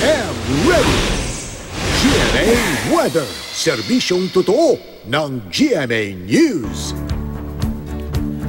am ready! GMA Weather, serbisyong totoo ng GMA News.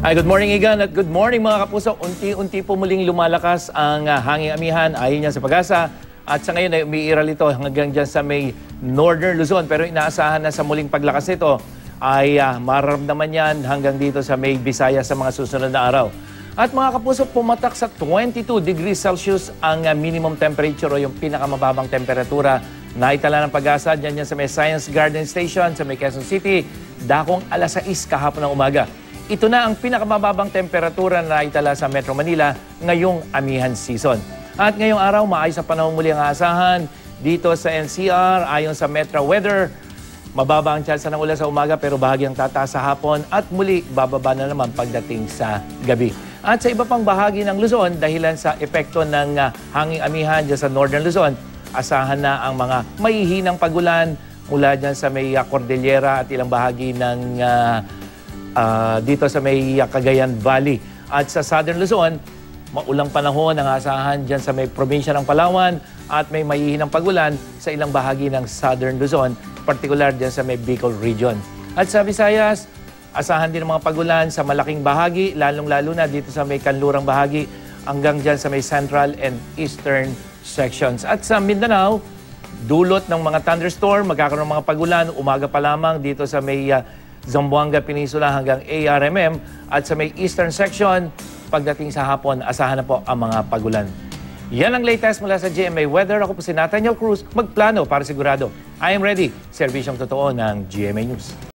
Ay, good morning Igan at good morning mga kapuso. Unti-unti po muling lumalakas ang hanging amihan ayon niya sa Pag-asa. At sa ngayon ay umiiral ito hanggang dyan sa may Northern Luzon. Pero inaasahan na sa muling paglakas nito ay mararamdaman yan hanggang dito sa may Visayas sa mga susunod na araw. At mga kapuso, pumatak sa 22 degrees Celsius ang minimum temperature o yung pinakamababang temperatura na itala ng Pag-asa dyan sa may Science Garden Station sa may Quezon City, dakong alas 6 kahapon ng umaga. Ito na ang pinakamababang temperatura na itala sa Metro Manila ngayong amihan season. At ngayong araw, maayos na panahon muli ang aasahan dito sa NCR. Ayon sa Metro Weather, mababa ang tsansa ng ulan sa umaga pero bahagyang tataas sa hapon at muli bababa na naman pagdating sa gabi. At sa iba pang bahagi ng Luzon, dahilan sa epekto ng hanging amihan dyan sa Northern Luzon, asahan na ang mga mahihinang pagulan mula dyan sa may Cordillera at ilang bahagi ng dito sa may Cagayan Valley. At sa Southern Luzon, maulang panahon ang asahan dyan sa may probinsya ng Palawan at may mahihinang pagulan sa ilang bahagi ng Southern Luzon, particular dyan sa may Bicol Region. At sa Visayas, asahan din ang mga pagulan sa malaking bahagi, lalong-lalo na dito sa may kanlurang bahagi hanggang dyan sa may Central and Eastern sections. At sa Mindanao, dulot ng mga thunderstorm, magkakaroon ng mga pagulan, umaga pa lamang dito sa may Zamboanga Peninsula hanggang ARMM at sa may Eastern section, pagdating sa hapon, asahan na po ang mga pagulan. Yan ang latest mula sa GMA Weather. Ako po si Nathaniel Cruz, magplano para sigurado. I am ready. Serbisyong totoo ng GMA News.